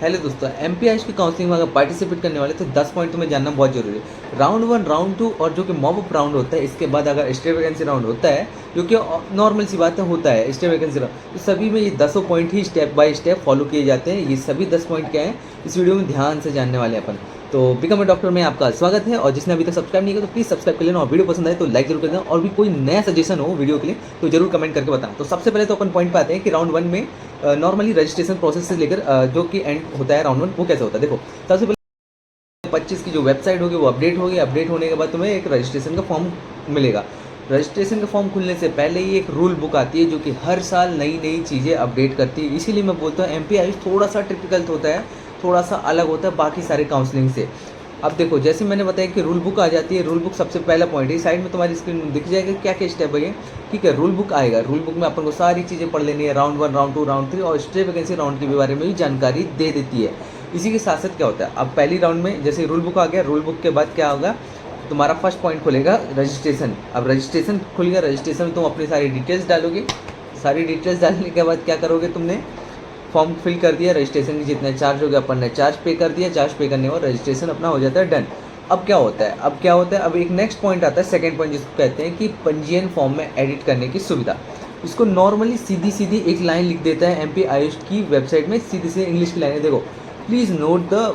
Hello दोस्तों, एमपीआईएस की counselling में अगर पार्टिसिपेट करने वाले तो 10 पॉइंट तुम्हें जानना बहुत जरूरी है। राउंड 1, राउंड 2 और जो कि मॉब अप राउंड होता है, इसके बाद अगर स्टे वैकेंसी राउंड होता है, जो कि नॉर्मल सी बात है, होता है स्टे वैकेंसी राउंड, तो सभी में ये 10 point he step by step follow किए जाते हैं। ये सभी 10 पॉइंट क्या है, इस वीडियो में ध्यान से जानने वाले अपन। तो बिकम ए डॉक्टर में आपका स्वागत है, और जिसने अभी तक सब्सक्राइब नहीं किया तो प्लीज़ सब्सक्राइब कर लेना, और वीडियो पसंद आए तो लाइक जरूर कर देना, और भी कोई नया सजेशन हो वीडियो के लिए तो जरूर कमेंट करके बताना। तो सबसे पहले तो अपन पॉइंट पे आते हैं कि राउंड 1 में नॉर्मली रजिस्ट्रेशन प्रोसेस से लेकर जो कि एंड होता है राउंड 1, वो कैसे होता है। देखो, सबसे पहले 25 की जो वेबसाइट होगी वो अपडेट होगी। अपडेट होने के बाद तुम्हें एक रजिस्ट्रेशन का फॉर्म मिलेगा। रजिस्ट्रेशन का फॉर्म खुलने से पहले ही एक रूल बुक आती है जो कि हर साल नई नई चीज़ें अपडेट करती है। इसीलिए मैं बोलता हूँ एमपीआईएस थोड़ा सा टिपिकल होता है, थोड़ा सा अलग होता है बाकी सारे काउंसलिंग से। अब देखो, जैसे मैंने बताया कि रूल बुक आ जाती है। रूल बुक सबसे पहला पॉइंट है, साइड में तुम्हारी स्क्रीन में दिख जाएगा क्या क्या स्टेप है ये। ठीक है, रूल बुक आएगा। रूल बुक में अपन को सारी चीज़ें पढ़ लेनी है, राउंड 1, राउंड 2, राउंड 3 और स्टे वैकेंसी राउंड के बारे में भी जानकारी दे देती है। इसी के साथ साथ क्या होता है, अब पहली राउंड में जैसे रूल बुक आ गया, रूल बुक के बाद क्या होगा, तुम्हारा फर्स्ट पॉइंट खुलेगा रजिस्ट्रेशन। अब रजिस्ट्रेशन खुल गया, रजिस्ट्रेशन में तुम अपनी सारी डिटेल्स डालोगे। सारी डिटेल्स डालने के बाद क्या करोगे, तुमने फॉर्म फिल कर दिया, रजिस्ट्रेशन की जितना चार्ज हो गया अपन ने चार्ज पे कर दिया। चार्ज पे करने के बाद रजिस्ट्रेशन अपना हो जाता है डन। अब क्या होता है, अब एक नेक्स्ट पॉइंट आता है, सेकंड पॉइंट जिसको कहते हैं कि पंजीयन फॉर्म में एडिट करने की सुविधा। इसको नॉर्मली सीधी सीधी एक लाइन लिख देता है एमपीआईएस की वेबसाइट में, सीधी सीधी इंग्लिश की लाइन। देखो, please note the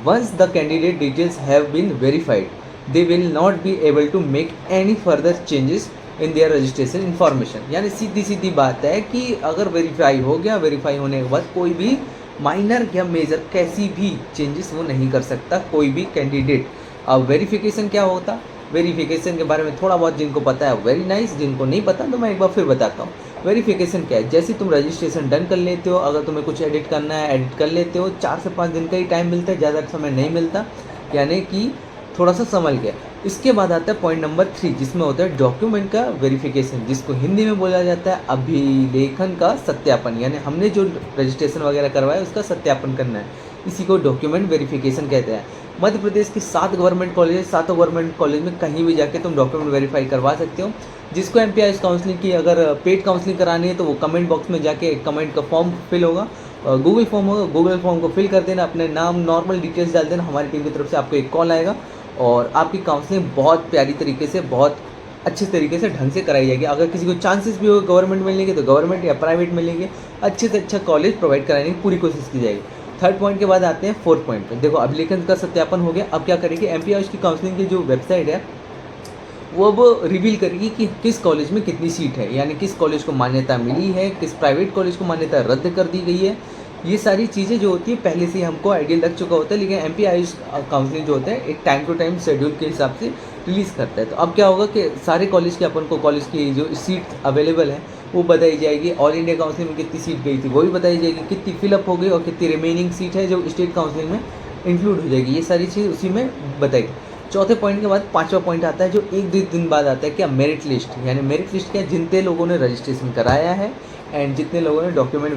once the candidate details have been verified they will not be able to make any further changes in their registration information. यानी सीधी सीधी बात है कि अगर वेरीफाई हो गया, वेरीफाई होने के बाद कोई भी माइनर या मेजर कैसी भी चेंजेस वो नहीं कर सकता कोई भी कैंडिडेट। अब वेरिफिकेशन क्या होता, वेरिफिकेशन के बारे में थोड़ा बहुत जिनको पता है वेरी नाइस, जिनको नहीं पता तो मैं एक बार फिर बताता हूँ। वेरिफिकेशन क्या है, जैसे तुम रजिस्ट्रेशन डन कर लेते हो, अगर तुम्हें कुछ एडिट करना है एडिट कर लेते हो। 4 से 5 दिन का ही टाइम मिलता है, ज़्यादा समय नहीं मिलता, यानी कि थोड़ा सा संभल गया। इसके बाद आता है पॉइंट नंबर 3, जिसमें होता है डॉक्यूमेंट का वेरिफिकेशन, जिसको हिंदी में बोला जाता है अभिलेखन का सत्यापन। यानी हमने जो रजिस्ट्रेशन वगैरह करवाया उसका सत्यापन करना है, इसी को डॉक्यूमेंट वेरिफिकेशन कहते हैं। मध्य प्रदेश के 7 गवर्नमेंट कॉलेज, 7 गवर्नमेंट कॉलेज में कहीं भी जाके तुम डॉक्यूमेंट वेरीफाई करवा सकते हो। जिसको एमपीआईएस काउंसलिंग की अगर पेड काउंसलिंग करानी है तो वो कमेंट बॉक्स में जाके कमेंट का फॉर्म फिल होगा, गूगल फॉर्म होगा, गूगल फॉर्म को फिल कर देना, अपने नाम नॉर्मल डिटेल्स डाल देना, हमारी टीम की तरफ से आपको एक कॉल आएगा और आपकी काउंसलिंग बहुत प्यारी तरीके से, बहुत अच्छे तरीके से ढंग से कराई जाएगी। अगर किसी को चांसेस भी हो गवर्नमेंट मिलने तो गवर्नमेंट या प्राइवेट मिलेंगे, अच्छे से अच्छा कॉलेज प्रोवाइड कराने की पूरी कोशिश की जाएगी। थर्ड पॉइंट के बाद आते हैं फोर्थ पॉइंट पे। देखो, अभिलेखन का सत्यापन हो गया। अब क्या करेगी एमपीआईएस की काउंसलिंग की जो वेबसाइट है वो अब रिवील करेगी कि किस कॉलेज में कितनी सीट है, यानी किस कॉलेज को मान्यता मिली है, किस प्राइवेट कॉलेज को मान्यता रद्द कर दी गई है। ये सारी चीज़ें जो होती है पहले से ही हमको आइडिया लग चुका होता है, लेकिन एमपीआईएस काउंसलिंग जो होता है एक टाइम टू टाइम शेड्यूल के हिसाब से रिलीज़ करता है। तो अब क्या होगा कि सारे कॉलेज के अपन को कॉलेज की जो सीट अवेलेबल है वो बताई जाएगी। ऑल इंडिया काउंसलिंग में कितनी सीट गई थी वो भी बताई जाएगी, कितनी फिलअप हो गई और कितनी रिमेनिंग सीट है जो स्टेट काउंसलिंग में इंक्लूड हो जाएगी। ये सारी चीज़ उसी में बताएगी। चौथे पॉइंट के बाद पांचवा पॉइंट आता है जो 1-2 दिन बाद आता है, क्या, मेरिट लिस्ट। यानी मेरिट लिस्ट क्या, जितने लोगों ने रजिस्ट्रेशन कराया है एंड जितने लोगों ने डॉक्यूमेंट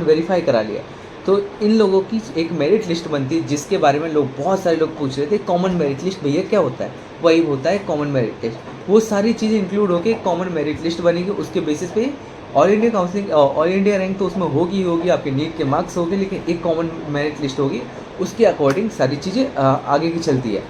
वेरीफाई करा लिया, तो इन लोगों की एक मेरिट लिस्ट बनती है, जिसके बारे में बहुत सारे लोग पूछ रहे थे। कॉमन मेरिट लिस्ट भैया क्या होता है, वही होता है कॉमन मेरिट लिस्ट। वो सारी चीज़ें इंक्लूड होकर कॉमन मेरिट लिस्ट बनेगी। उसके बेसिस पे all India counselling, all India rank तो उसमें होगी, आपके नीट के मार्क्स होंगे, लेकिन एक कॉमन मेरिट लिस्ट होगी, उसके अकॉर्डिंग सारी चीज़ें आगे की चलती है।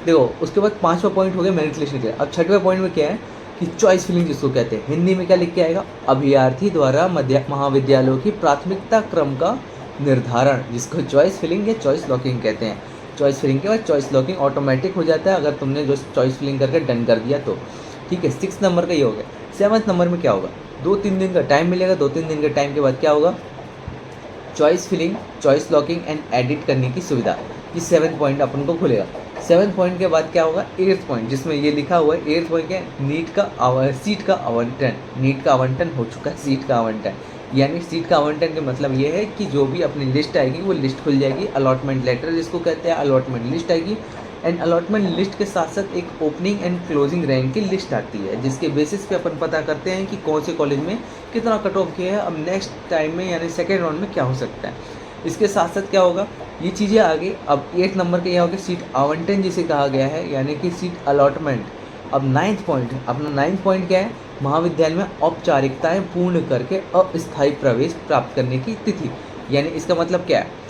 देखो, उसके बाद 5वां पॉइंट हो गया मेरिट लिस्ट निकले। अब 6वें पॉइंट में क्या है कि चॉइस फिलिंग जिसको कहते हैं, हिंदी में क्या लिख के आएगा, अभ्यर्थी द्वारा महाविद्यालयों की प्राथमिकता क्रम का निर्धारण, जिसको चॉइस फिलिंग या चॉइस लॉकिंग कहते हैं। चॉइस फिलिंग के बाद चॉइस लॉकिंग ऑटोमेटिक हो जाता है अगर तुमने जो चॉइस फिलिंग करके डन कर दिया तो। ठीक है, 6 नंबर का ये हो गया। 7वें नंबर में क्या होगा, 2-3 दिन का टाइम मिलेगा। 2-3 दिन के टाइम के बाद क्या होगा, choice filling, choice locking and edit करने की सुविधा। ये 7 पॉइंट अपन को खुलेगा। 7 पॉइंट के बाद क्या होगा, 8th पॉइंट, जिसमें ये लिखा हुआ है 8th पॉइंट क्या है, सीट का आवंटन। नीट का आवंटन हो चुका है, सीट का आवंटन। यानी सीट का आवंटन का मतलब ये है कि जो भी अपनी लिस्ट आएगी वो लिस्ट खुल जाएगी, अलॉटमेंट लेटर जिसको कहते हैं, अलॉटमेंट लिस्ट आएगी। एंड अलॉटमेंट लिस्ट के साथ साथ एक ओपनिंग एंड क्लोजिंग रैंक की लिस्ट आती है, जिसके बेसिस पे अपन पता करते हैं कि कौन से कॉलेज में कितना कट ऑफ किया है, अब नेक्स्ट टाइम में यानी सेकेंड राउंड में क्या हो सकता है। इसके साथ साथ क्या होगा, ये चीज़ें आगे। अब 8 नंबर के यहाँ होगा सीट आवंटन जिसे कहा गया है, यानी कि सीट अलॉटमेंट। अब 9th पॉइंट, अपना 9th पॉइंट क्या है, महाविद्यालय में औपचारिकताएं पूर्ण करके अस्थायी प्रवेश प्राप्त करने की तिथि। यानी इसका मतलब क्या है,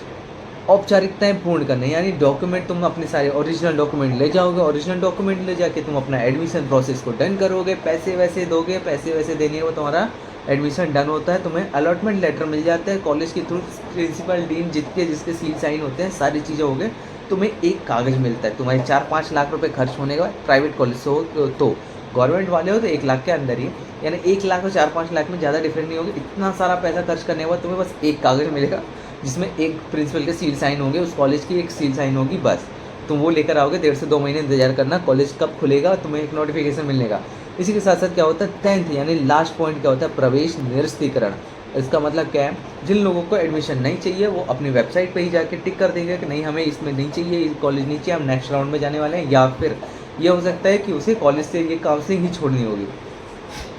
औपचारिकताएँ पूर्ण करने, यानी डॉक्यूमेंट तुम अपने सारे ओरिजिनल डॉक्यूमेंट ले जाओगे, ओरिजिनल डॉक्यूमेंट ले जाके तुम अपना एडमिशन प्रोसेस को डन करोगे, पैसे वैसे दोगे, पैसे वैसे देने के बाद तुम्हारा एडमिशन डन होता है, तुम्हें अलॉटमेंट लेटर मिल जाता है कॉलेज के थ्रू, प्रिंसिपल डीन जिसके सील साइन होते हैं, सारी चीज़ें हो गई, तुम्हें एक कागज़ मिलता है। तुम्हारे 4-5 लाख रुपए खर्च होने के बाद, प्राइवेट कॉलेज से हो तो, गवर्नमेंट वाले हो तो 1 लाख के अंदर ही, यानी 1 लाख और 4-5 लाख में ज़्यादा डिफरेंस नहीं होगी। इतना सारा पैसा खर्च करने के बाद तुम्हें बस एक कागज़ मिलेगा जिसमें एक प्रिंसिपल के सील साइन होंगे, उस कॉलेज की एक सील साइन होगी बस। तुम वो लेकर आओगे, 1.5 से 2 महीने इंतजार करना, कॉलेज कब खुलेगा तुम्हें एक नोटिफिकेशन मिलने का। इसी के साथ साथ क्या होता है, 10th यानी लास्ट पॉइंट क्या होता है, प्रवेश निरस्तीकरण। इसका मतलब क्या है, जिन लोगों को एडमिशन नहीं चाहिए वो अपनी वेबसाइट पे ही जाके टिक कर देंगे कि नहीं हमें इसमें नहीं चाहिए, इस कॉलेज नहीं चाहिए, हम नेक्स्ट राउंड में जाने वाले हैं, या फिर ये हो सकता है कि उसे कॉलेज से ये काउंसलिंग ही छोड़नी होगी।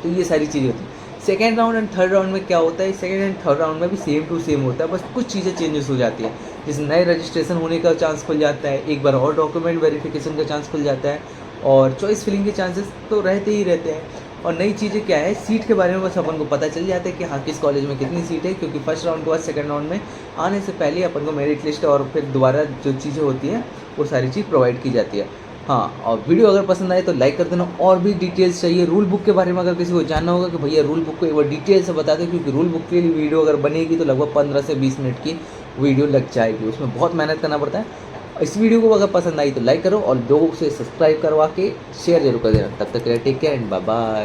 तो ये सारी चीज़ें होती हैं। Second round and third round में क्या होता है, सेकेंड एंड थर्ड राउंड में भी सेम टू सेम होता है, बस कुछ चीज़ें चेंजेस हो जाती हैं। जैसे नए रजिस्ट्रेशन होने का चांस खुल जाता है, एक बार और डॉक्यूमेंट वेरिफिकेशन का चांस खुल जाता है, और चॉइस फिलिंग के चांसेस तो रहते ही रहते हैं। और नई चीज़ें क्या है, सीट के बारे में बस अपन को पता चल जाता है कि हाँ किस कॉलेज में कितनी सीट है, क्योंकि फर्स्ट राउंड के बाद सेकंड राउंड में आने से पहले अपन को मेरिट लिस्ट और फिर दोबारा जो चीज़ें होती हैं वो सारी चीज़ प्रोवाइड की जाती है। हाँ, और वीडियो अगर पसंद आए तो लाइक कर देना, और भी डिटेल्स चाहिए रूल बुक के बारे में अगर किसी को जानना होगा कि भैया रूल बुक को एक बार डिटेल से बता दें, क्योंकि रूल बुक के लिए वीडियो अगर बनेगी तो लगभग 15 से 20 मिनट की वीडियो लग जाएगी, उसमें बहुत मेहनत करना पड़ता है। इस वीडियो को अगर पसंद आई तो लाइक करो, और लोगों से सब्सक्राइब करवा के शेयर जरूर कर देना। तब तक के लिए take care and bye bye.